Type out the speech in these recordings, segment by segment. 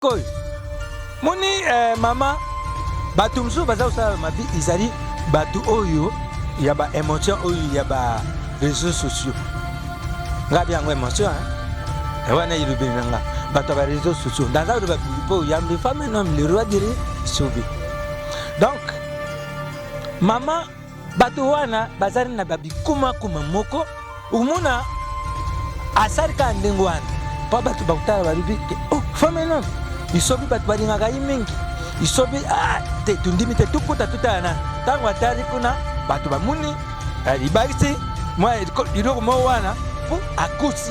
koy moni mama batu msu baza usala mabi izali batu oyo ya ba émotion oyo ya ba réseaux sociaux ngabi yango émotion hein wana ilubinanga batu ba réseaux sociaux ndaza ba bipo ya mbi femme non le roi dire sauver donc mama batu wana bazari na babikuma kuma moko umuna asari ka ndengo wana pa batu bakutala balubi oh femme non isobi batu balingaka mingi isobi te tundimi te tukuta tutana tango atari kuna batu bamuni libakisi mwa iloko mo wana po akusi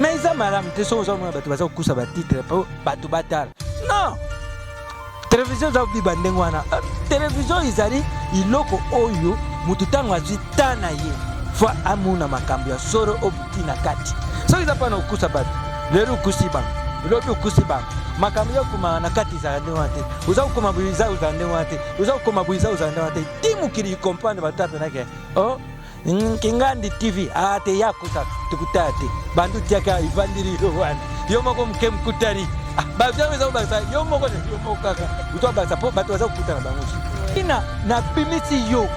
mais iza malamu te sozo mwa batu baza kukusa batitre po batu batala non télévision za biba ndengo wana télévision izali iloko oyo mutu tango azwi tana ye fo amuna makambo ya soro obuti na kati so iza pana kukusa batu lero kusi bango lobi kusi bango makambo ya kuma na kati za ndengo ate uza kuma buiza uza ndengo ate uza kuma buiza uza ndengo ate timu kiri comprendre batape nake oh Kingandi TV ate yakusa tukutate bandu tiaka ivandiri wana yomoko mkem kutari bazaweza baza yomoko kaka utwa baza po batu baza kukutana bangushi ina na bimisi yo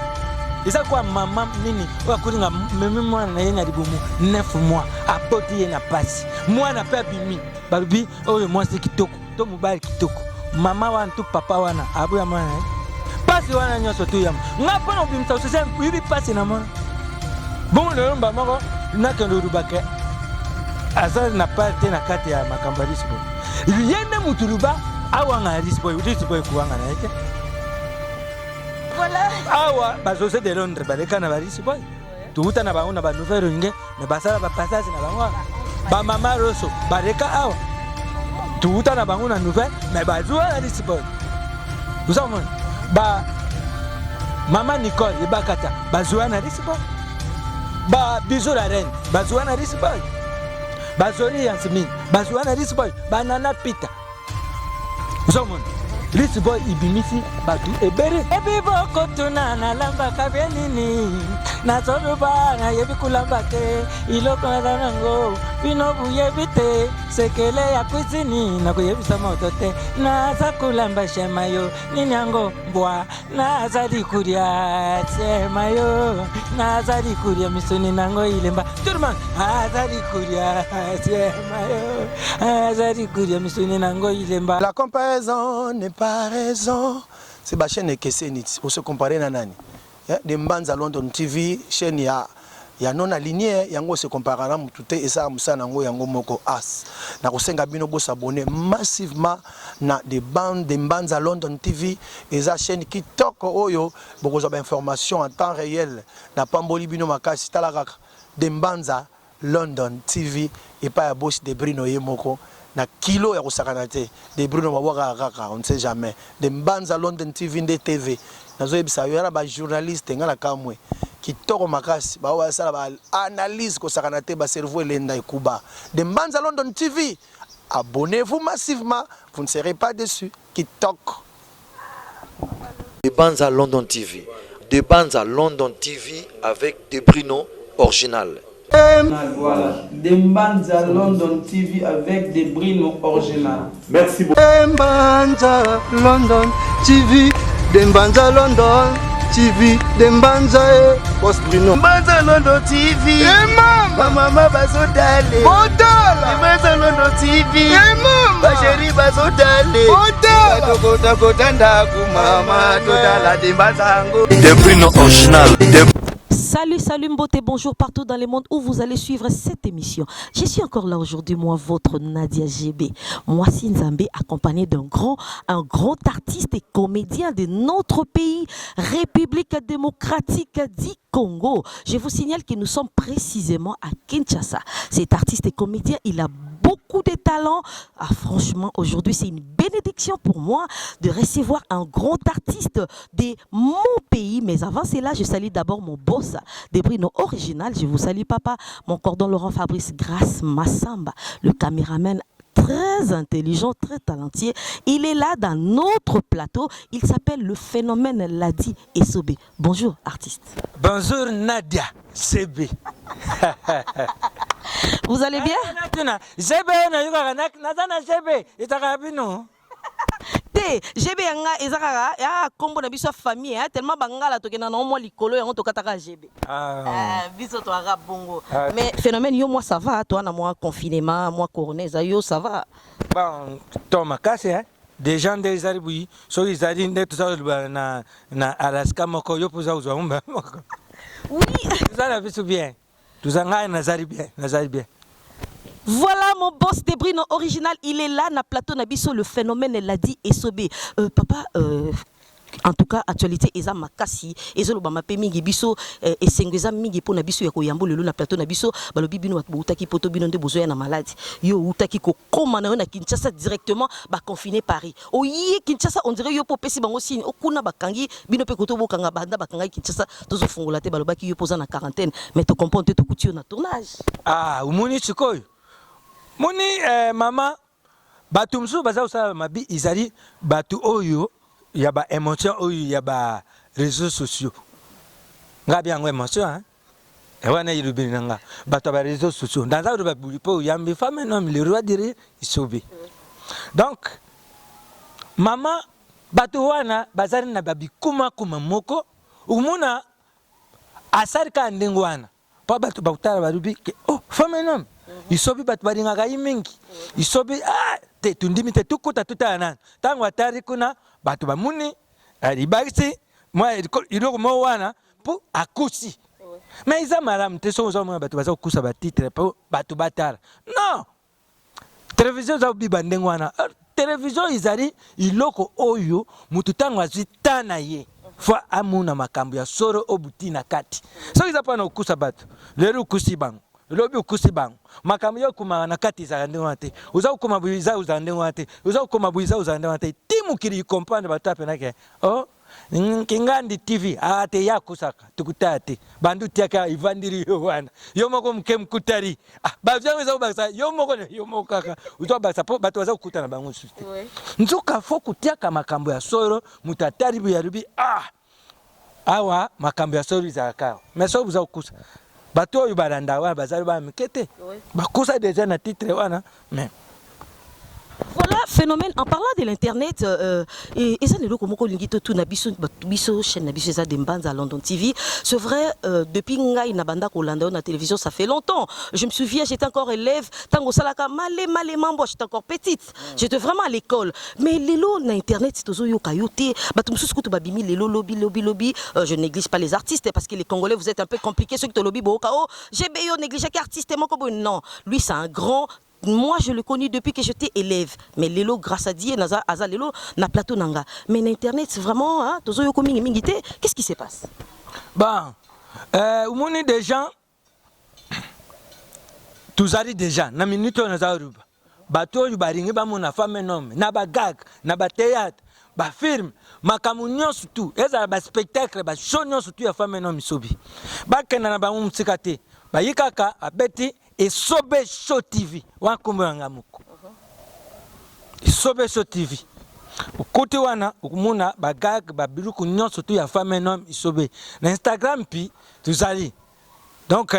isa kwa mama nini wakulinga meme mwana na yena libumu 9 mois apoti yena pasi mwana pe bimi balubi oyo mwasi kitoko to mubali kitoko mama wana tu papa wana abu ya mwana pasi wana nyoso tu yama ngapa no bimsa usese yibi pasi na mwana bon le mba mako nakendo rubake azali na parte na kati ya makambari sibo yende mutuluba awanga risboy kuwanga na yake voilà awa bazose de Londres baleka na barisboy tuuta na bauna ba nouvelle nge na basala ba passage na bango ba mama roso baleka awa tuuta na bango na nouvelle mais bazwa na risboy usamon ba mama Nicole ibakata bazwa na risboy ba bizo la reine bazwana risboy bazori Yasmin bazwana risboy banana pita zomon risboy ibimisi batu ebere ebiboko tuna na lamba kabenini na zoruba na yebi kulamba te iloko na nango bino buyebite sekele ya kwizini na kuyebisa moto te na za kulamba shemayo ninyango mbwa na za dikuria shemayo na za dikuria misuni nango ilemba turman za dikuria shemayo za dikuria misuni nango ilemba. La comparaison n'est pas raison. C'est ma chaîne Kesenit. On se comparer na nani? De Mbanza London TV, chaîne ya non aligné, yango se compare na mutute esa musana ngo yango moko as. Na kosenga bino bo s'abonner massivement na de bandes de Mbanza London TV, esa chaîne qui toko oyo boko za information en temps réel na pamboli bino makasi talaka de Mbanza London TV et pas ya boss de Bruno Yemoko. Na kilo ya kusakana te de Bruno mabwaka kaka on ne sait jamais de Mbanza London TV nde TV nazo yebisa yo ba journaliste ngala kamwe kitoko makasi ba wa sala ba analyse kusakana te ba cerveau elenda ekuba de Mbanza London TV. Abonnez-vous massivement, vous ne serez pas déçus. Kitoko de Mbanza London TV, de Mbanza London TV avec des Bruno original. Voilà, de Mbanza London TV avec des Bruno original. Merci beaucoup. Mbanza London TV, de Mbanza London TV, de Mbanza Boss Bruno. Mbanza London TV. Mama bazodale. Bodala. Mbanza London TV. Mama. Chérie bazodale. Bodala. Kota kota ndaku mama todala de Mbanza ngo. Des Bruno original. Salut Mbote, bonjour partout dans le monde où vous allez suivre cette émission. Je suis encore là aujourd'hui, moi, votre Nadia GB. Moi, Sinzambé, accompagné un grand artiste et comédien de notre pays, République démocratique du Congo. Je vous signale que nous sommes précisément à Kinshasa. Cet artiste et comédien, il a beaucoup de talent. Franchement, aujourd'hui, c'est une bénédiction pour moi de recevoir un grand artiste de mon pays. Mais avant cela, je salue d'abord mon boss, des Bruno original. Je vous salue, papa. Mon cordon Laurent Fabrice Grasse Massamba, le caméraman très intelligent, très talentueux. Il est là dans notre plateau. Il s'appelle le phénomène Ladi Esobé. Bonjour, artiste. Bonjour, Nadia GB. Vous allez bien? Te, GB yanga ezakara ya kombo na biso famille tellement bangala tokena na mo likolo yango tokataka GB. Biso to ara bongo. Mais phénomène yo moi ça va, toi na moi confinement, moi coronavirus yo ça va. Bon, Thomas casse hein. Des gens des Arabes, so ils arrivent net na Alaska moko yo poza uzwa umba. Oui. Vous avez vu bien. Tout en Nazari bien, Nazari bien. Voilà mon boss de Brino original, il est là na plateau na biso le phénomène Ladi Esobé. Papa en tout cas actualité eza makasi ezo loba mape mingi biso esengeza mingi po na biso ya koyambo lelo na plateau na biso balobi bino utaki poto bino nde bozoya na maladie yo utaki ko koma na yo na Kinshasa directement ba confiner Paris oyi Kinshasa on dirait yo po pesi bango signe okuna bakangi bino pe koto bokanga banda bakanga Kinshasa tozo fungola te balobaki yo poza na quarantaine mais to comprendre te to kutio na tournage umuni chikoyo moni mama batu msu baza usala mabi izali batu oyo ya ba émotion oyo ya ba réseaux sociaux ngabi yango émotion hein wana yirubi nanga batu ba réseaux sociaux dans ça ba bulipo yambi femme non le roi dire isobe donc mama batu wana bazari na babi kuma moko umuna asari ka ndingo wana pa batu bautara barubi ke oh femme non isobi batu baringa ga yimingi isobi te tundimi te tukuta tutana tango atari kuna batu bamuni alibagisi moi iloko mo wana pour akusi mais isa maram te so zo mo batu baza kusa ba titre pour batu batala non télévision za biba ndengo wana télévision izali iloko oyo mutu tango azitana ye fa amuna makambo ya soro obutina kati so iza pa na kusa batu lero ukusi bango lobi ukusi bango makambo yo kuma na kati za ndenge wate uza kuma buiza uza ndenge wate uza kuma buiza uza ndenge wate timu kiri comprendre batape nake oh Kingandi TV ate ya kusaka tukutate bandu tiaka ivandiri yo wana yo moko mkem kutari bavya za ubaksa yo moko kaka uzo baksa po batu baza kukutana bango suste nzuka fo kutiaka makambo ya soro mutatari bu ya rubi awa makambo ya soro za kao meso buza kukusa bato oyo baranda wa bazali ba mikete bakusa déjà na titre wana mais voilà phénomène en parlant de l'internet et ça ne loko moko lingito tout na biso chaîne na biso ça de Mbanza London TV c'est vrai depuis ngai na banda ko landa na télévision ça fait longtemps je me souviens j'étais encore élève tango salaka malé mambo j'étais encore petite j'étais vraiment à l'école mais lelo na internet tozo yo kayote bato mususu kutu babimi lelo lobby je néglige pas les artistes parce que les Congolais vous êtes un peu compliqués ceux qui te lobby bokao GB yo néglige que artiste moko non lui c'est un grand. Moi, je le connais depuis que j'étais élève. Mais Lelo, grâce à Dieu, Aza Lelo, na plateau nanga. Mais l'Internet, c'est vraiment, hein, qu'est-ce qui se passe? Bon, on est des gens, tous arrivent des gens, na minute on a eu. Bateau, il baringi ba mon femme un homme, na ba gag, na ba théâtre, ba film, ma camunion surtout, et ça ba spectacle, ba chonion surtout ya femme un homme sobi. Ba kenana ba mumsikate, ba yikaka abeti. Et Sobe Show TV, wakumanga muko. Sobe Show TV. Côté wana, ukumuna bagag babiruku nyonso tu ya femme nom isobe. Na Instagram pi tuzali. Donc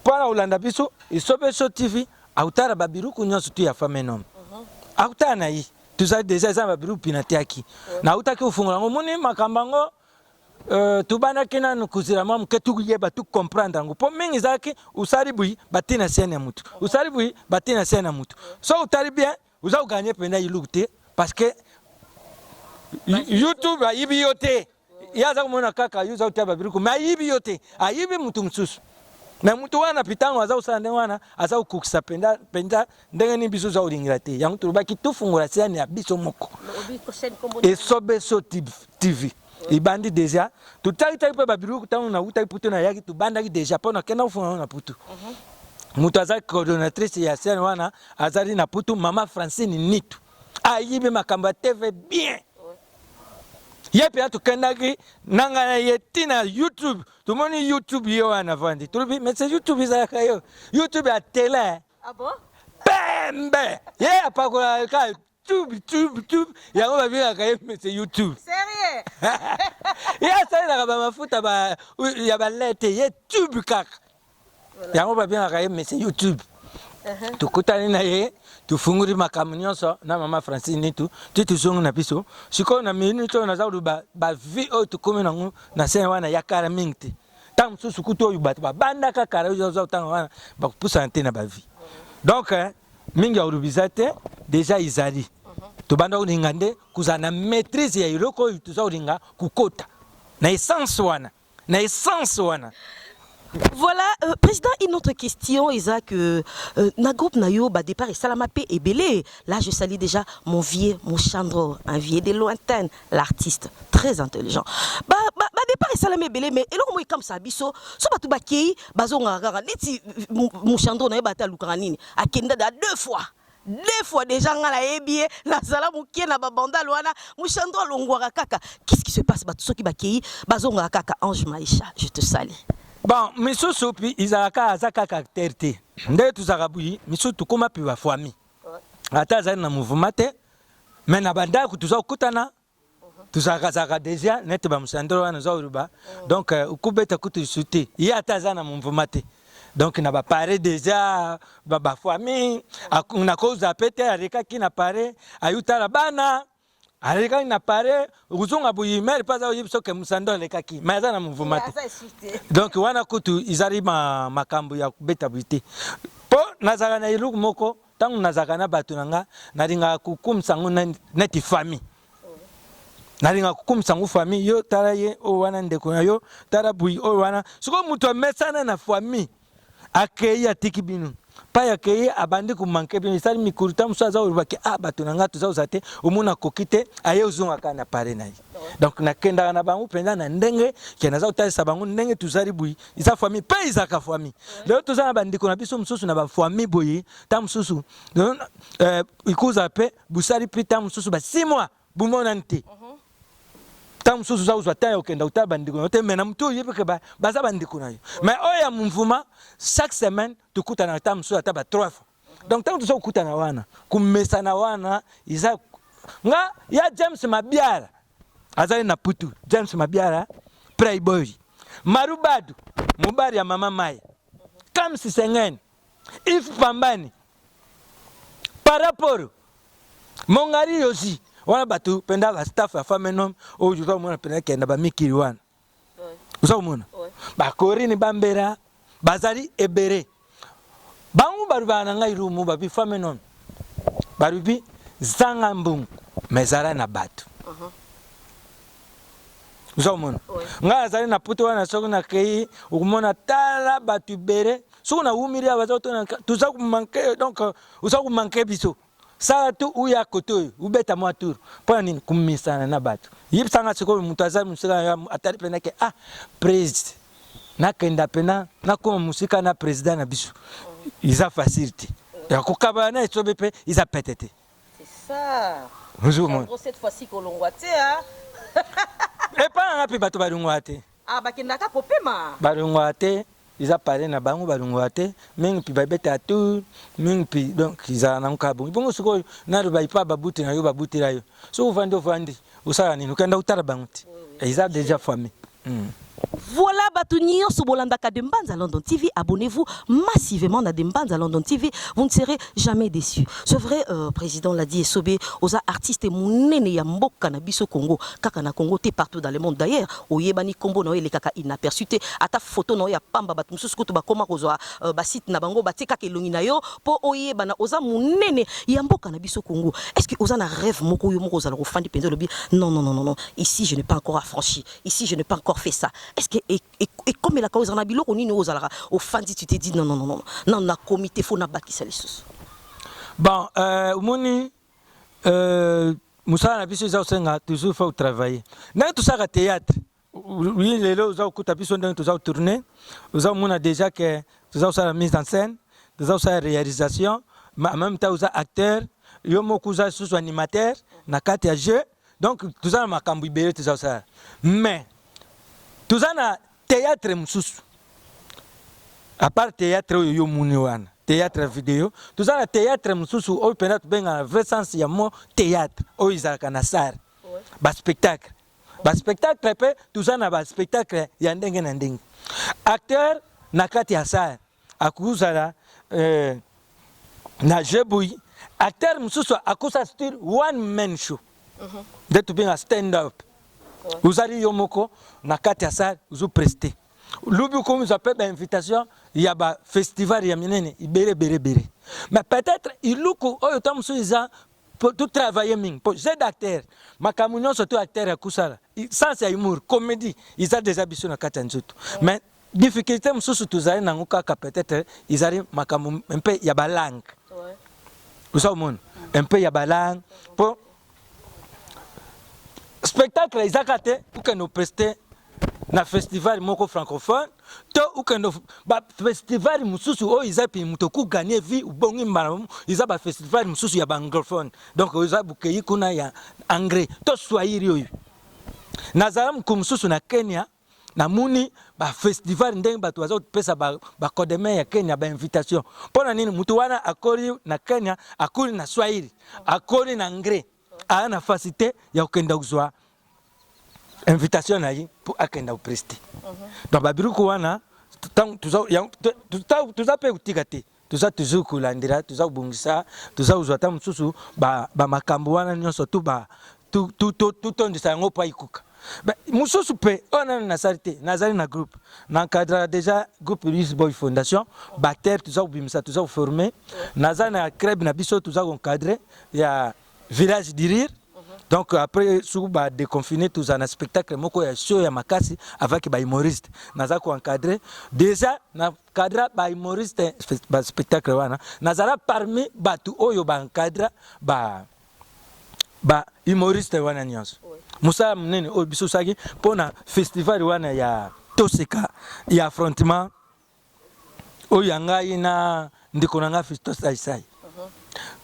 para ulanda biso, Sobe Show TV, autara babiruku nyonso tu ya femme nom. Autana na yi. Tuzali déjà za babiruku pinatiaki. Na utaki ufungola ngomoni makambango tubana kena nukuzira mamu ketu yeba tu comprendre ngo po mingi zaki usari bui batina sene mutu usari bui batina sene mutu so utari bien uza uganye penda ilukte parce que YouTube ayibi yote yaza kumona kaka yuza utaba biruku ma ayibi yote ayibi mutu msusu na mutu wana pitango aza usande wana aza ukukisa penda ndenge ni biso za ulingira te yango turubaki tufungura sene ya biso moko et Sobe Show TV ibandi déjà tout taï pe babiru tango na utai putu na yaki tu bandaki déjà pona kena ufunga na putu mutaza coordinatrice ya scène wana azali na putu mama Francine Nitu ayibe makamba TV bien yepe atu kendaki nanga na yetina YouTube tout le monde YouTube yo wana vandi tout mais c'est YouTube izaka yo YouTube à télé ah bon pembe ye apakola ka tube yango babengaka ye c'est YouTube. Sérieux? ye asalelaka bamafuta ya balete ye tube kaka yango babengaka ye c'est YouTube. Tukutani na ye tufunguli makambo nyonso na mama Francine tuzongi na biso sikoyo na minute oyo naza koluba bavi oyo tukomi nango na sene wana ya kala mingi te ntango mosusu kutu oyo bato babandaka kala oyo oza kotanga wana bakopusana te na bavi donc mingi ya kolubiza te deja ezali tobanda kolinga nde kozala na maîtrise ya eloko oyo toza kolinga kokota na essence wana. Voilà, président, une autre question, Isaac. Na groupe Nayo, départ et Salamapé et Belé. Là, je salue déjà mon vieux, mon Chandro, un vieux de lointaine, l'artiste, très intelligent. Départ et Salamé Belé, mais alors moi comme ça, biso, so batu bakei, bazonga gara, neti mon Chandro na bata lukanini, a kenda da 2 fois. 2 fois déjà ngala ebie la sala mukie na babanda lwana mushando longwara kaka. Qu'est-ce qui se passe batu soki bakei, bazonga kaka Ange Maïcha, je te salue. Bon, misusu pi izalaka azaka caractère te nde tuzaka bui misusu tukoma pi bafami ata azali na mouvement te mais na bandako tuza kokutana tuzakazaka déjà nete bamusandolo wana oza oluba donc ukubeta kutu lisu te ye ata aza na mouvement te donc na bapare déjà bafami nakoza pe te alekaki na pare ayutala bana aleka na pare uzunga buyi mer pas au yibso ke musando alekaki maza na mouvement donc wana kutu izari makambo ya kubeta buite po nazaka na iluku moko tangu nazaka na batu nanga nalinga kukumsa nguna neti famille nalinga kukumsa ngu famille yo tala ye o wana ndeko na yo tala buyi o wana siko mutu amesana na famille akei atiki binu pa ya keye abandi ku manke binu sali mikuruta musaza urubaki batu nanga tuza uzate umuna kokite aye uzunga kana pare nayi donc nakenda na bangu penda na ndenge ke naza utalisa bangu ndenge tuzali bui isa famille pa izaka famille leo tuza na bandiko na biso mususu na ba famille boyi ta mususu ikuza pe busali pita mususu ba 6 mois bumona nte ta mususu za uzwa tayo kenda utaba bandiko te mena mtu yibike baza bandiko nayo mais oya mumvuma chaque semaine tukutana ta mususu ata ba 3 fois donc tangu tuzo kukutana wana kumesana wana iza nga ya James Mabiara azali na putu James Mabiara Playboy Marubadu mubari ya mama Maya Kamsi Sengeni If Pambani Paraporo Mongari Yosi wana batu penda ba staff ya famenom o juza mona penda kenda ba mikiri wana usa mona ba korini bambera bazali ebere bangu barubana ngai rumu ba bi famenom barubi zanga mbungu mezara na batu usa mona nga azali na puto wana soko na kei ukumona tala batu bere soko na umiria bazoto na tuza kumanke donc usa kumanke biso ça tout ou ya koto ou beta moi tour pour ni kumisana na batu yipsanga siko mutaza musika atari pena ke president na kenda pena na ko musika na president na bisu isa facilité ya kokaba na esobe pe isa petete c'est ça bonjour cette fois-ci kolongwa te hein et pas ngapi batu balungwa te bakenda ka kopema balungwa te ils apparaissent na bango balungwate mingi pi babeta tout mingi pi donc ils en ont kabon bongo siko na ruba ipa babuti na yo babuti la yo so vandi usala nini ukenda utara banguti ils ont déjà famille. Voilà, Batounir, Sobolandaka de Mbanza London TV. Abonnez-vous massivement à Mbanza London TV. Vous ne serez jamais déçus. C'est vrai, président l'a dit, Sobé, aux artistes mounene ya mboka na biso Congo. Kaka na Congo, t'es partout dans le monde. D'ailleurs, au Yebani Combo, no, les kaka inaperçu. À ta photo, no, ya pamba, batumsus, kutu, bakoma, kozoa, basit, nabango, baté, kaka, elonginayo, po, oye, bana, oza mounene ya mboka na biso Congo. Est-ce que oza na rêve, moko, yo, moko, oza, fan du penzo, le bi? Non, non, non, non, non. Ici, je n'ai pas encore affranchi. Ici, je n'ai pas encore fait ça. Est-ce que, et comme la cause en a bilo, on y nous au fandi, tu t'es dit non, non, non, non, non, on a comité, faut n'a pas qui s'allie. Bon, Moni, Moussa n'a pas toujours fait travailler. N'a tout ça à théâtre. Oui, les lots, vous avez coupé sur un tout tourné. Vous avez déjà que vous avez la mise en scène, vous avez la réalisation, mais en même temps, vous avez acteur, vous avez sous animateur, na carte à jeu. Donc, tout ça, ma cambibéré, tout ça. Mais, tout ça, na théâtre mususu. À part théâtre yo muniwana. théâtre vidéo toza na théâtre mosusu oyo mpenza tobenga na vrai sens ya mo théâtre oyo ezalaka na sare baspectacle baspectacle mpe toza na baspectacle ya ndenge na ndenge acteur na kati ya sare akozala na jebui acteur mosusu akosa style one man show nde tobenga stand up ozali yo moko na kati ya sare ozopreste lubi komi zape bainvitation ya bafestival ya minene ibere mais peut-être iluku oyo ta mosusu eza tout travailler mingi po jeu d'acteur makambo nyonso to acteur ya kusala sens ya humour comédie eza déjà biso na kati ya nzoto mais difficulté mosusu tozali nango kaka peut-être ezali makambo mpe ya balangue osamona mpe ya balangue po spectacle ezaka te ukende opreste na festival moko francophone to ukende ba festival mususu oyo eza pe muto ku gagner vie ubongi mbala eza ba festival mususu ya anglophone donc eza bukeyi kuna ya anglais to swahili oyo nazala mkumususu na Kenya na muni ba festival ndenge bato bazo pesa ba kodeme ya Kenya ba invitation pona nini mutu wana akori na Kenya akori na swahili akori na anglais ana facilité ya ukenda kuzwa invitation na yi pour akenda prester donc babiruku wana tuza pe kutika te tuza toujours kulandira tuza kubungisa tuza uzwata msusu ba makambo wana nyonso tu ba tondisa yango pa ikuka mususu pe ona na sarite nazali na groupe na cadre déjà groupe Luis Boy Fondation bacteur tuza kubimisa tuza former nazali na club na biso tuza encadrer ya village du rire. Donc après sous ba déconfiné tous un spectacle moko ya show ya makasi avec ba humoriste naza ko encadrer déjà na cadre ba humoriste ba spectacle wana nazala parmi batu oyo ba encadre ba humoriste wana nyonso musa mnene o biso saki pona festival wana ya Toseka ya affrontement oyo ngai na ndiko nanga Fistos Saisai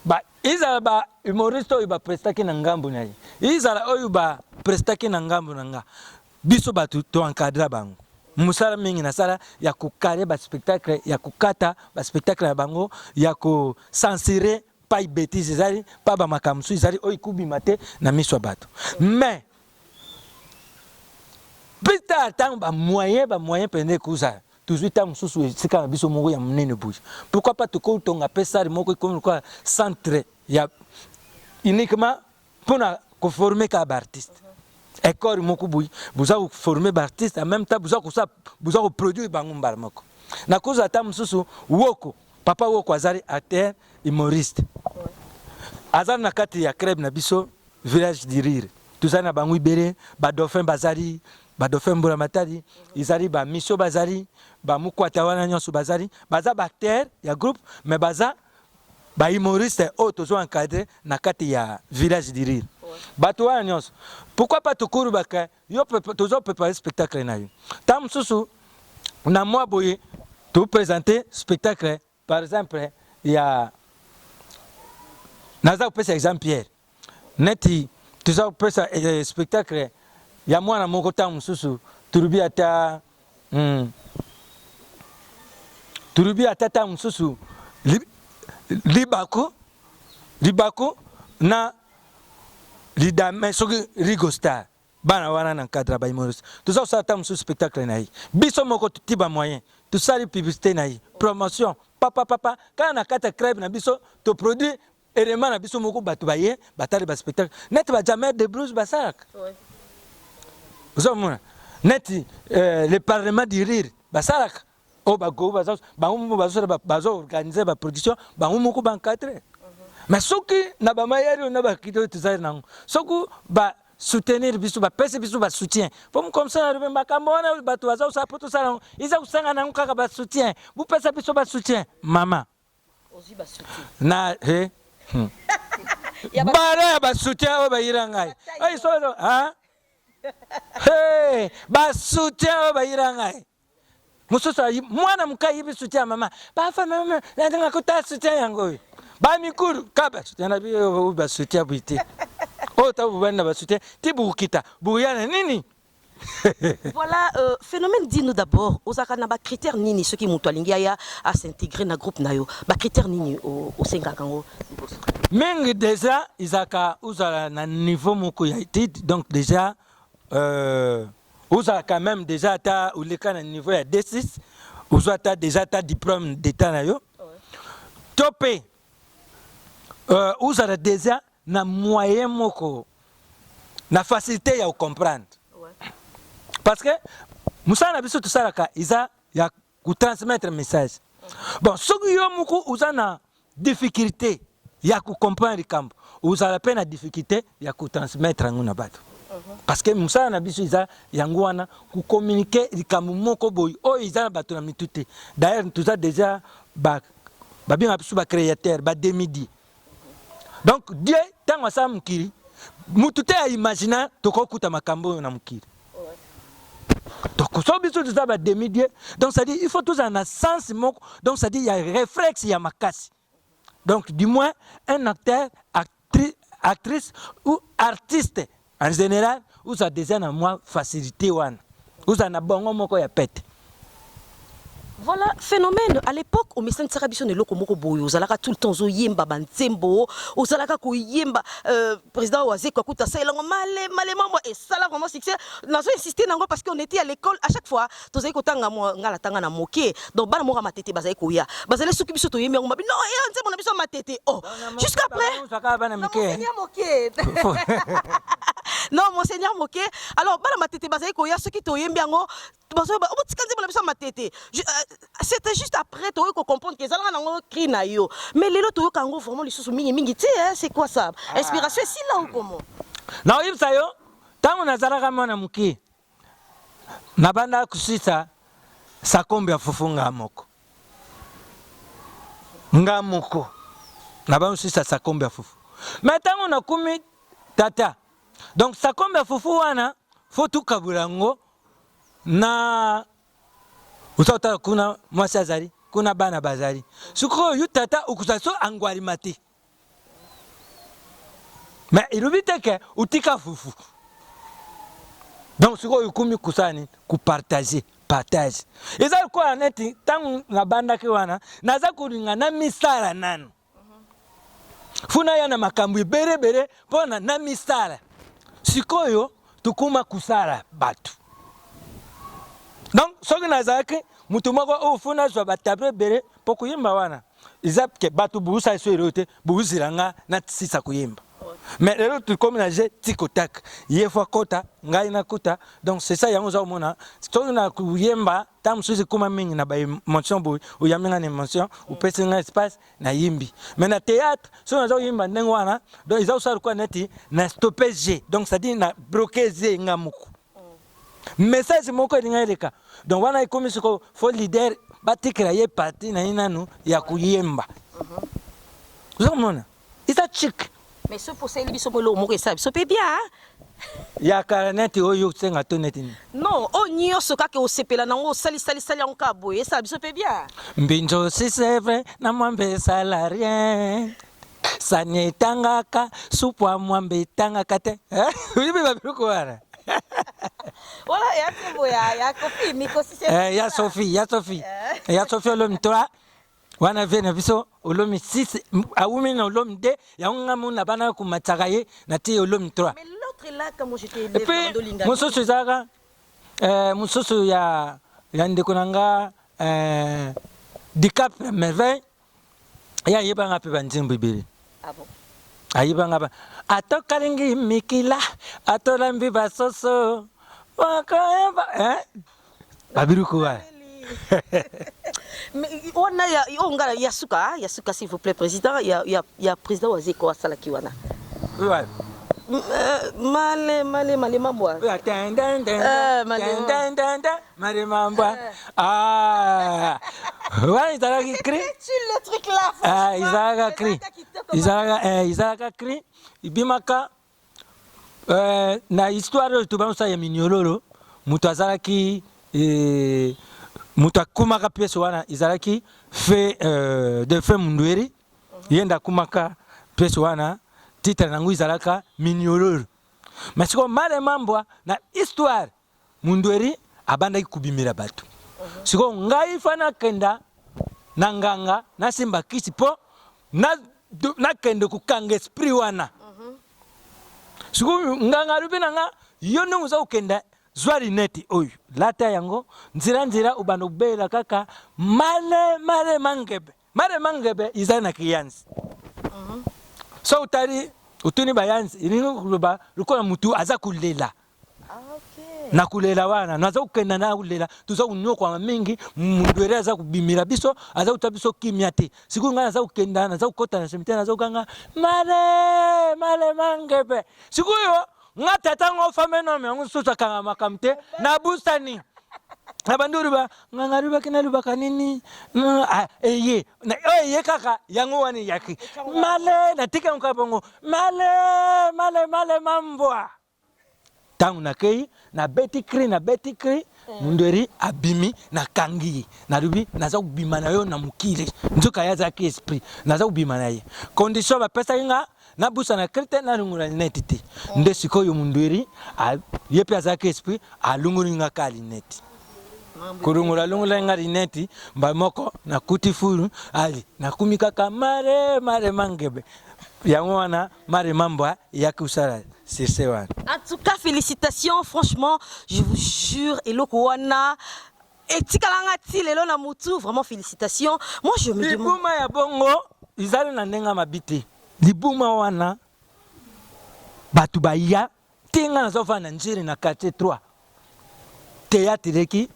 ba izala ba humoriste oyo ba prestaki na ngambo na ye izala oyo ba prestaki na ngambo na nga biso batu to encadrer bango musala mingi na sala ya kukare ba spectacle ya kukata ba spectacle ya bango ya ko censurer pas bêtise ezali pas ba makamsu ezali oyo kubima te na miso bato mais pita tant ba moyen pende kuza toujours tant mususu sika biso mongo ya munene buji pourquoi pas to ko tonga pesa moko comme quoi centre ya uniquement pour ko former ka artiste école moko buji buza ko former ba artiste en même temps buza ko produire bango mbala moko na koza tant mususu woko papa woko azali acteur humoriste azali na kati ya club na biso village du rire tuzana na bango ibere ba dauphin bazali ba dauphin mbula matadi izali ba miso bazali ba mukwata wana nyonso bazali baza ba acteur ya groupe mais baza ba humoriste o tozo encadrer na kati ya village du rire bato wana nyonso pourquoi pas tukuru baka yo tozo préparer spectacle na yo tam susu na moi boye to présenter spectacle par exemple ya naza pesa exemple Pierre neti tozo pesa spectacle ya mwana moko tamu susu turubi ata tamu susu libako na lidame soki rigostar bana wana na cadre ba humoriste tozo sa tamu susu spectacle na yi biso moko tiba moyen to sali publicité na yi promotion papa kana kata crève na biso to produit élément na biso moko batu baye batali ba spectacle net ba jamais de blues basak vous avez net le parlement du rire basak o ba go bazo ba umu bazo organiser ba production ba umu ko ban cadre mais soki na ba mayari na ba kito tuzali nango soku ba soutenir biso ba pese biso ba soutien pour comme ça na ba kamona batu bazo sa poto sala iza kusanga nango kaka ba soutien bu pese biso ba soutien mama ozi ba soutien na bara ba soutien o ba irangai ai so ha hey ba soutien o ba irangai mususa mwana mukai bi soutien mama ba fa mama ndanga ko ta soutien yango ba mikuru kaba soutien na bi ba soutien buite o ta bu bana ba soutien ti bu kita bu yana nini Voilà, phénomène, dis-nous d'abord, aux Akanaba critères nini, ceux qui m'ont à s'intégrer dans le groupe Nayo, critères nini au Sengakango. Même déjà, Isaka, Ouzala, na niveau moko ya étude, donc déjà, Ouzala quand même déjà, ou le cas na niveau ya D6, Ouzala déjà ta diplôme d'état Nayo. Topé, Ouzala déjà, na moyen moko, na facilité à comprendre. Parce que Moussa n'a pas tout ça là, il y a transmettre un message. Bon, ceux qui ont une difficulté, il y a comprendre le camp. Vous avez peine à difficulté, il y a transmettre un nabat. Parce que Moussa n'a pas il y a communiquer le camp moko boy. Oh, ils ont battu la mitute. D'ailleurs, tout ça déjà, bien absolu créateur, demi-di. Donc Dieu, tant que ça mukiri, mutute a imaginer toko kuta makambo na mukiri. Donc, donc ça dit il faut tous un sens, donc ça dit il y a un réflexe, il y a ma casse. Donc du moins un acteur, actrice ou artiste en général, vous avez déjà une moins facilité, vous avez un bon moment ya pète. Voilà, phénomène. À l'époque, au Messin de Sarabison et Lokomoko Boyo, vous allez tout le temps au Yemba Bantembo, vous allez au Yemba, président Oazé, Kwakuta, ça, il a malé, et ça, là, vraiment, succès. Nous avons insisté parce qu'on était à l'école, à chaque fois, tous les côtés, on a la tanga moqué, donc, ban mora matete, bazaï koya. Bazalé s'occuper sur toi, mais on m'a dit, non, et on a besoin de matete. Oh, jusqu'après. Non, monseigneur moqué. Alors, ban matete, bazaï koya, ceux qui t'ont yembi ango, c'était juste après tu comprendre que ça là cri na yo mais les autres kango vraiment les sous mingi tu sais c'est quoi ça inspiration si là ou comment non il ça yo tango nazala kama na muki na banda kusisa sakombe ya fufu ngamoko na banda kusisa sakombe ya fufu mais tango na kumi tata donc sakombe ya fufu wana faut tout kabulango na usauta kuna mwasi azali kuna bana bazali suko yutata ukusaso angwali mati mais ilubite ke utika fufu donc suko yukumi kusani ku partage eza ko aneti tangu na banda ke wana naza kulinga na misala nanu funa yana makambu bere pona na misala sikoyo tukuma kusala batu. Donc, ce que nous avons mutu moko ofuna zwa batabre bere poko yimba wana izap ke batu buusa soirote buuziranga na sisa kuyimba mais lelo tu comme na je tikotak yefwa kota ngai na kuta donc c'est ça yango za mona to na kuyemba tam suzi kuma mingi na ba emotion bo uyamenga na emotion upese nga espace na yimbi mais na théâtre so na za yimba ndengo wana donc iza usar kwa neti na stopper G donc ça dit na bloquer Z ngamuku message moko lingaeleka donc wana ikomi siko fo leader batikira ye parti na inanu ya kuyemba uzomona isa chic mais ce pour ça il biso molo moko ça so pe bien ya karaneti oyo senga toneti non o nyo soka ke o sepela nango sali en kabo et ça biso pe bien mbinjo si c'est vrai na mwambe salarien sanye tangaka supwa mwambe tangaka te uyibe babiruko wana. Voilà, il y a Kofi, Miko si c'est. Il y a Sophie, il y a Sophie l'homme 3. Wana vena biso l'homme 6 a women l'homme 2, ya nga muna bana ku matakaye na ti l'homme 3. Mais l'autre est là comme j'étais et puis musoso zaka musoso ya ndeko nanga Dicap merveille ya yeba nga pe banzimbo bibiri. Ah bon. Ayibanga ba atokalingi mikila atolambi basoso wakayeba babiruko wa mais on a yasuka s'il vous plaît président il y a président Wazeko asala kiwana ouais male mambo male mambo ah ouais ils ont écrit le truc là ah ils ont écrit ibimaka na histoire tu bansa ya minyololo mutu azalaki mutu akumaka pièce wana izalaki fait de fait mundweri yenda kumaka pièce wana titre nangu izalaka minyololo mais siko male mambo na histoire mundweri abanda kubimira batu siko ngai fana kenda na nganga na simba kisi po na kende kukanga esprit wana siko nganga rubina nga yono muza ukenda zwari neti oyu lata yango nzira ubanda ubela kaka male mangebe izana kiyansi so utuni bayansi ilingo kuloba lukola mutu aza kulela na kulela wana naza ukenda na kulela tuza unyo kwa mingi mundwere aza kubimira biso aza utabiso kimya te siku ngana aza ukenda naza ukota na semitena aza ukanga male mangebe siku yo ngata tango fameno me ngusuta kanga makamte na bustani abanduru ba ngangariba kinaluba kanini eye kaka yango wani yaki male natika nkabongo male mambwa tangu na kei na beti kri mundweri abimi na kangi na rubi naza kubima na yo na mukile nzoka yaza ki esprit naza kubima na ye condition ba pesa nga na busa na krite na lungula netiti nde sikoyo mundweri yepe aza ki esprit alungula nga kali neti kurungula lungula nga neti mbamoko na kutifuru ali na kumika kamare mangebe yango wana mare mambwa yakusala. En tout cas, félicitations, franchement, je vous jure, Eloko wana, et Tikalangati, Lelona Moutou, vraiment félicitations. Moi, je me demande. Libuma ya bongo, izali na ndenga mabiti. Libuma wana, batu baya, tenga na sofa na njiri na quartier 3. Théâtre leki,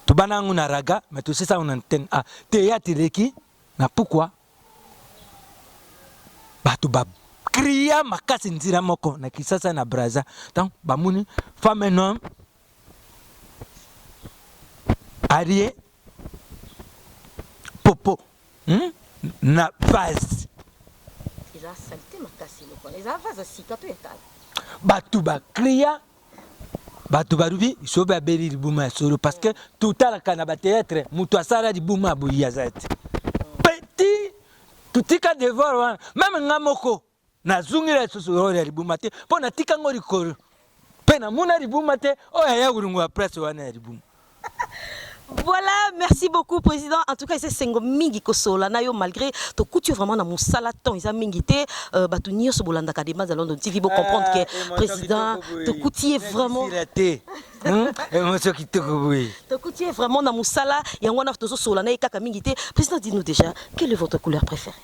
tubana nguna raga, mais tu sais ça on antenne. Ah, théâtre leki, na pourquoi? Batu bab. Kriya makasi nzira moko na Kisasa na Braza. Donc bamuni femme et homme arie popo na vase. Ils ont salté makasi le quoi. Ils ont vase si kato etal. Batu ba kriya batu barubi soba beri libuma solo parce que tout à la kana ba théâtre mutu asala libuma boya zati. Petit tutika devoir même ngamoko na zungira susu ya ribumate po na tika ngori koro pena muna ribumate oya ya urungu presse wana ya ribumu. Voilà, merci beaucoup président. En tout cas, c'est sengo mingi ko sola na yo malgré to couture vraiment na musala ton ils a mingité batu nyo so bolanda ka demande à London TV pour comprendre que président to couture vraiment émotion qui te koboui. To couture vraiment na musala yango na to so sola na kaka mingité. Président, dis-nous déjà quelle est votre couleur préférée?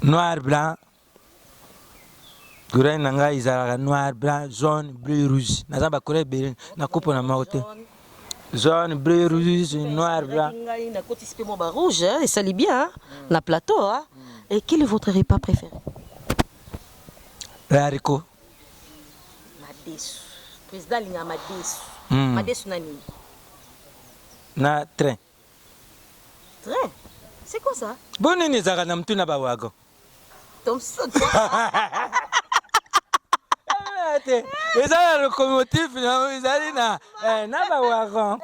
Noir, blanc. Couleur nanga izara noir, blanc, jaune, bleu, rouge. Nazamba couleur belle na coupe na maote. Jaune, bleu, rouge, noir, blanc. Na côté spémo ba rouge et ça lit bien hein? Na plateau hein? Et quel est votre repas préféré? Le haricot. Madesu. Président linga madesu. Madesu nani? Na train. Train? C'est quoi ça? Bonini zaka na mtu na bawago. Thompson. Ils ont le locomotive, ils ont na bawagon.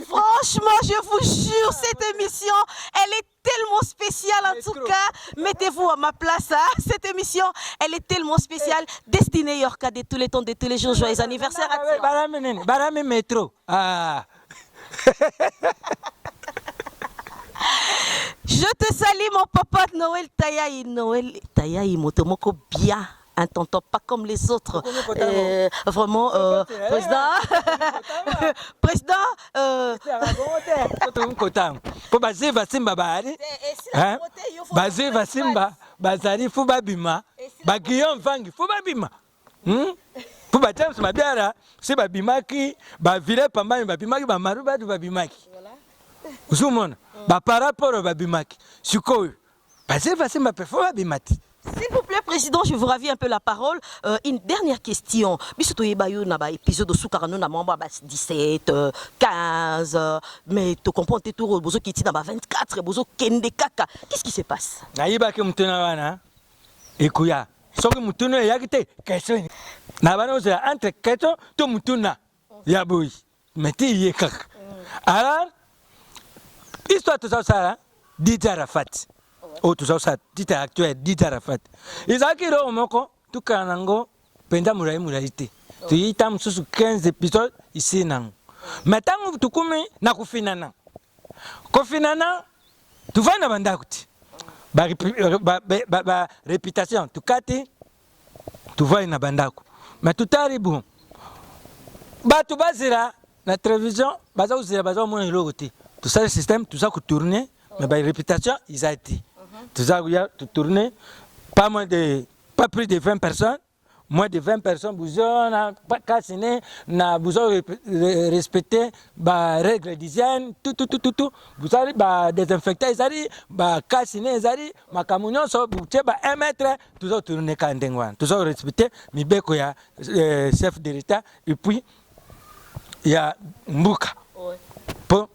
Franchement, je vous jure, cette émission, elle est tellement spéciale en tout cas. Mettez-vous à ma place. Hein. Cette émission, elle est tellement spéciale. Destinée Yorka de tous les temps, de tous les jours. Joyeux anniversaire à toi. Barame métro. Ah. Je te salue mon papa Noël Tayaï. Noël Tayaï, motomoko bien. Un tonton pas comme les autres. Vraiment, président. Président. Pour baser Vasimba Bari. Baser Vasimba. Bazari Fubabima. Baguillon Vangi Fubabima. Pour Batem, c'est ma biara. C'est Babimaki. Bavire Pamba, Babimaki, Bamaruba, Babimaki. Zoumon. Par rapport à Babimaki. Suko. Baser Vasimba Perfor Babimati. S'il vous plaît, Président, je vous ravie un peu la parole. Une dernière question. Bisoto yebayo na ba épisode de Soukarano na mamba 17, 15, mais tu comprends tes tours bozo qui na ba 24 bozo kende kaka. Qu'est-ce qui se passe? Naïba ke mutuna wana. Ekuya. Soki mutuna yakite question. Na bana oza entre question to mutuna yaboyi. Meti yekaka. Alors histoire tout ça dit Arafat. Oh, tout ça, titre actuel, dit Arafat. Ils ont dit moko, tout kanango, penda mulai te tuyita mususu 15 épisodes ici nango mais tangu tukumi na kufinana tuvana bandako ti ba réputation tukati tuvai na bandako mais tutaribu batu bazira na télévision baza uzira baza mona iloko te tout ça le système tout ça que tourner mais ba réputation ils a été tout ça tu tourner pas plus de 20 personnes moins de 20 personnes besoin na casiner na besoin respecter ba règles d'hygiène tout vous allez ba désinfecter ils allez ba casiner ils allez ma camion so buche ba 1 mètre tout ça tourner ka ndengwa tout ça respecter mibeko ya chef de l'état et puis il y a mbuka pour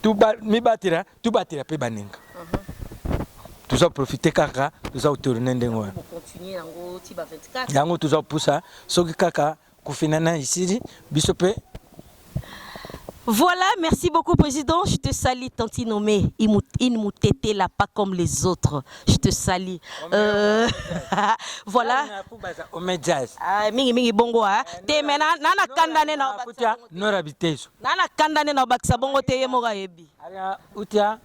tout batira pe baninga tout ça profiter kaka tout ça tourner ndengwa continuer yango ti ba 24 yango tout ça poussa soki kaka kufinana ici bisope. Voilà, merci beaucoup, Président. Je te salue, Tanti Nommé. Il m'a tété là, pas comme les autres. Je te salue. Voilà. Ah, mingi bongo ah. Te mena nana kandane na obaksa. Norabiteso. Nana kandane na obaksa bongo te yemoga yebi. Aria utia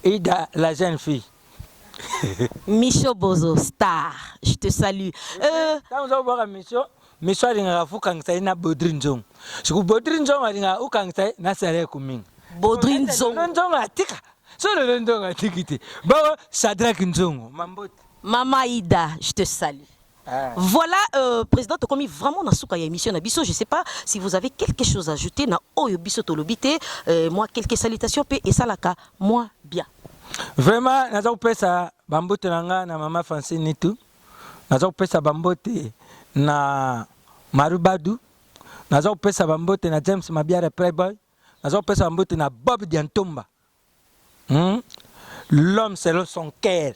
Ida la jeune fille. Micho Bozo star. Je te salue. Quand vous avez Micho Micho alinga fukangisa na Bodrin Zong. Siku Bodrin Zong alinga ukangisa na sare kuming. Bodrin Zong. Zong atika. So le Zong atikiti. Ba Sadrak Nzongo. Mama Ida, je te salue. Voilà, Président, comme il vraiment dans souka émission na biso, je sais pas si vous avez quelque chose à ajouter na oyo biso tolobité, moi quelques salutations pe et salaka, moi bien. Vraiment, naza pesa bambote nanga na mama Francine tout. Naza pesa bambote na Marubadu. Naza pesa bambote na James Mabiara Playboy. Naza pesa bambote na Bob Diantomba. L'homme selon son cœur.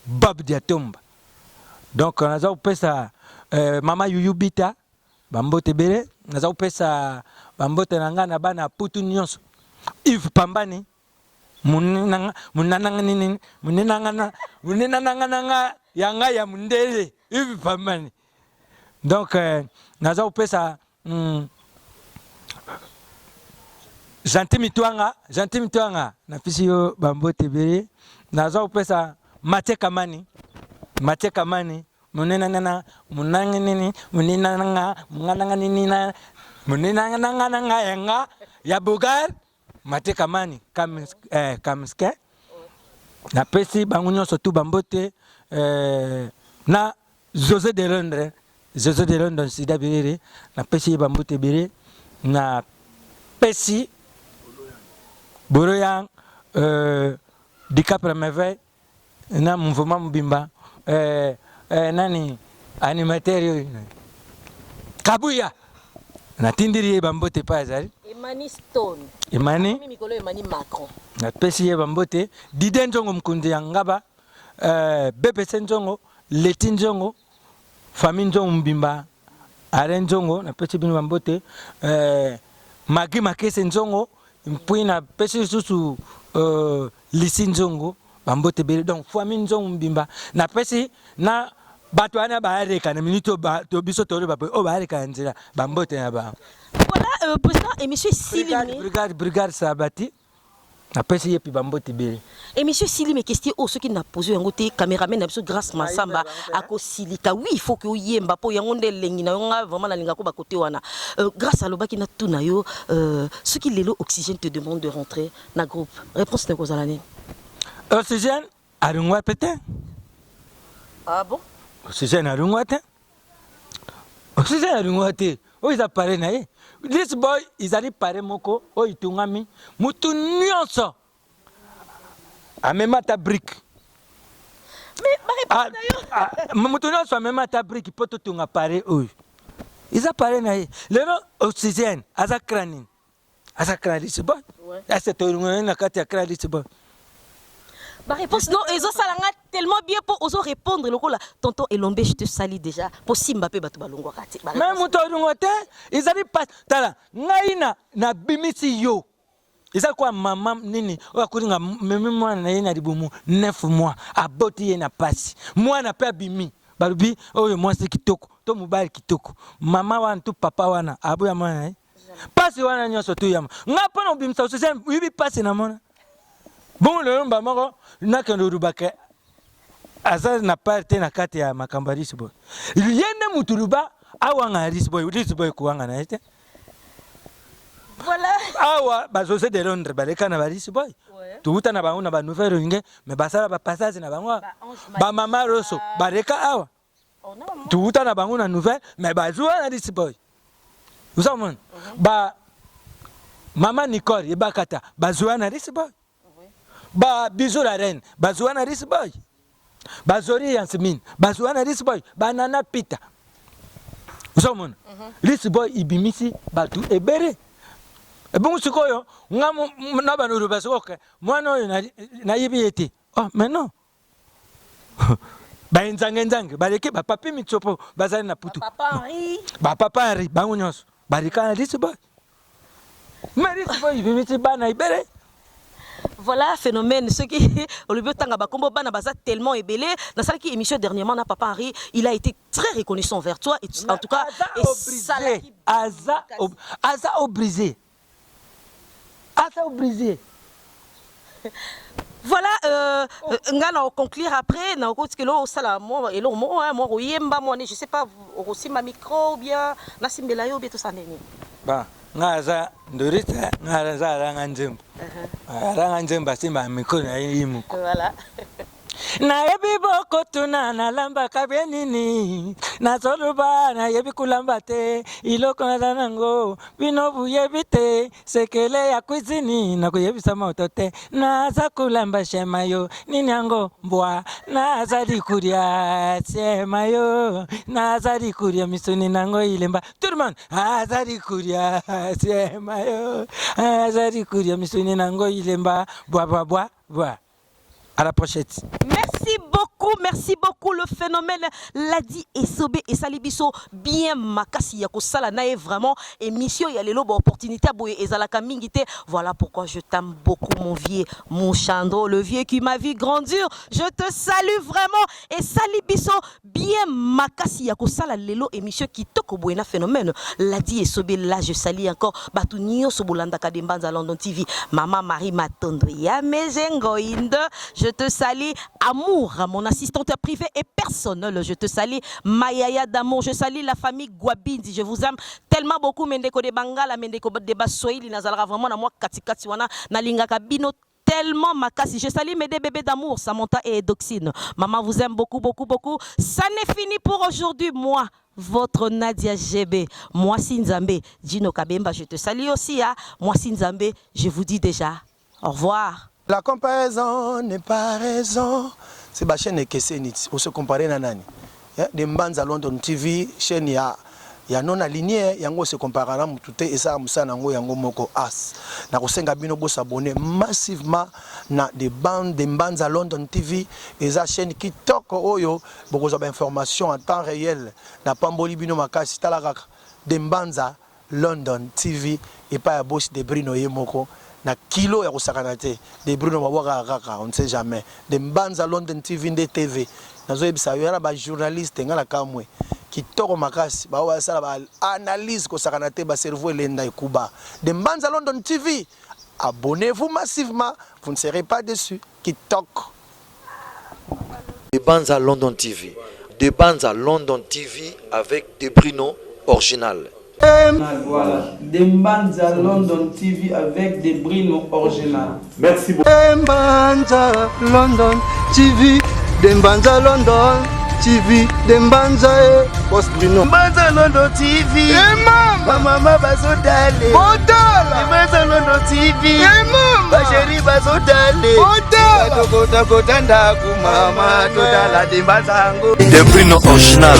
Bob Diantomba. Donc naza pesa mama Yuyubita bambote bere. Naza pesa bambote nanga na bana putu nyonso. Yves Pambani. Munenanga yanga ya mundele hivi pamani. Donc naza upesa Gentil Mitwanga na fisi yo bambote bere. Naza upesa Mathieu Kamani munenanga yanga ya Bugar Mathieu Kamani Kamiske na pesi bangunyo surtout bambote na José de Londres sida bere na pesi bambote bere na pesi Boroyang Dicapre Merveille na mouvement Mbimba nani animateur Kabuya na tindiri bambote pa ezali Emani Stone. Emani Mikolo Emani Macron. na pesi ye bambote Dide Njongo mkundi ya ngaba BPC Njongo Leti Njongo Famille Njongo Mbimba Are Njongo na pesi binu bambote Magi Makese Njongo mpui na pesi susu Lisi Njongo bambote bele donc Famille Njongo Mbimba na pesi na bato ana baareka na minute to biso tolo ba o baareka nzira bambote na ba. Voilà, président et monsieur Silime. Brigade Sabati. Après, il y a bambote bele. Et monsieur Silime, question au ceux qui n'a posé un côté caméraman absolu grâce Massamba à Kosilika. Oui, il faut que yemba po yangonde lengina yonga vraiment la linga ko ba côté wana. Grâce à loba qui na tout na yo ceux qui l'élo oxygène te demande de rentrer na groupe. Réponse de cause à l'année. Oxygène a rungwa pété. Ah bon? Oxygène a rungwa té. Oxygène a rungwa té. Oh, ils apparaissent naïe. This boy, ils arrivent par moko. Oh, ils tungami. Mutu nyonso. A même ta brique. Mais mutu nyonso a même ta brique. Poto tunga pare oh. Ils apparaissent naïe. Le nom oxygène. Azakranin. Azakranin c'est bon. C'est tout le monde na kati akrali c'est bon. Ma réponse non, ils ont salanga tellement bien pour oser répondre. Le là, tonton Elombe, je te salue déjà. Pour Simbappé, batu balongwa kati. Même muto lungote, ils arrivent pas. Tala, ngaina na bimisi yo. Ils a quoi maman nini? O akuringa même moi na yena dibumu 9 mois. Aboti yena passe. Moi na pas bimi. balubi oyo mwasi kitoko to mobali kitoko mama wana to papa wana aboya mwana pasi wana nyonso to yama nga pona obimisa so sem yibi pasi na mona bon le mba moko nakendo rubaka aza na parte na kati ya makamba Rich Boy yende mutuluba awanga Rich Boy kuwanga na ete Voilà. Awa bazose de Londres baleka na Rich Boy tuuta na bango na ba nouvelle ringe me basala ba passage na bango ba mama roso baleka awa tuuta na bango na nouvelle me bazwa na Rich Boy vous savez ba mama Nicole yebakata bazwa na Rich Boy ba Bijou la reine bazwa na Rich Boy bazori Yasmine bazwa na Rich Boy banana Peter vous savez Rich Boy ibimisi batu ebere bon sikoyo ngam na banuru basoka mwana oyo na yibiyete oh mais non ba nzange baleke ba papi mitsopo bazali na putu ba papa Henri bango nyonso barika na Rich Boy mais Rich Boy ibimisi bana ibere. Voilà phénomène ce qui au lieu tanga bakombo bana baza tellement ébélé dans celle qui émission dernièrement na papa Henri il a été très reconnaissant envers toi et en tout cas et Aza obrisé voilà ngana on conclure après na ko tikelo sala mo elo mo mo oyemba mo je sais pas aussi ma micro ou bien na simbela yo bien tout ça neni ba ngaza ndorita ngaza ranga nzemba simba micro na yimu voilà na yebi boko tuna na lamba kabenini na soluba na yebi kulamba te iloko na nango binobu yebite sekele ya kwizini na kuyebisa moto te na za kulamba shemayo ninyango mbwa na za dikuria shemayo na za dikuria misuni nango ilemba tout le monde za dikuria shemayo za dikuria misuni nango ilemba bwa. À la prochaine. Merci beaucoup. Le phénomène l'a dit Esobé et Salibiso bien makasi yako sala nae vraiment émission ya lelo ba opportunité boye ezalaka mingité. Voilà pourquoi je t'aime beaucoup mon vieux, mon Chandro, le vieux qui m'a vu grandir. Je te salue vraiment et Salibiso bien makasi yako sala lelo émission qui toko boyena phénomène l'a dit Esobé là je salue encore Batunio Sobolanda Kadembanza London TV. Maman Marie Matondo ya mezengo inde. Je te salue amour mon assistante privée et personnelle, je te salue Mayaya d'amour, je salue la famille Guabindi, je vous aime tellement beaucoup mendeko de Bangala, mendeko de Baswahili nazalaka vraiment na moi katikati wana na lingaka bino tellement makasi. Je salue mes deux bébés d'amour, Samantha et Doxine. Maman vous aime beaucoup. Ça n'est fini pour aujourd'hui. Moi, votre Nadia GB, moi Sinzambe, Gino Kabemba, je te salue aussi. Hein? Moi Sinzambe, je vous dis déjà au revoir. La comparaison n'est pas raison. C'est la chaîne Kesenit. On se compare à nani. De Mbanza London TV, chaîne ya non aligné, yango se compare à tout et ça musana ngo yango moko as. Na kosenga bino bo s'abonner massivement na des bandes de Mbanza London TV et ça chaîne qui toko oyo beaucoup d'informations en temps réel. Na pamboli bino makasi talaka de Mbanza London TV et pas à boss de Bruno Yemoko. Na kilo ya kusakana te de Bruno Mabwaka kaka on ne sait jamais de Mbanza London TV de TV nazo ebisa yo ba journaliste ngala kamwe kitoko makasi ba wa sala ba analyse ko sakana te ba cerveau elenda ekuba de Mbanza London TV. Abonnez-vous massivement, vous ne serez pas déçus. Kitoko de Mbanza London TV, de Mbanza London TV avec des Bruno original. Voilà, de Mbanza London TV avec des Bruno original. Merci beaucoup. Mbanza London TV, de Mbanza London TV, de Mbanza Post Bruno. Mbanza London TV. Mama bazodale. Bodala. Mbanza London TV. Basheri bazodale. Bodala. Kota ndaku mama totala de Mbanza ngo. De Bruno original.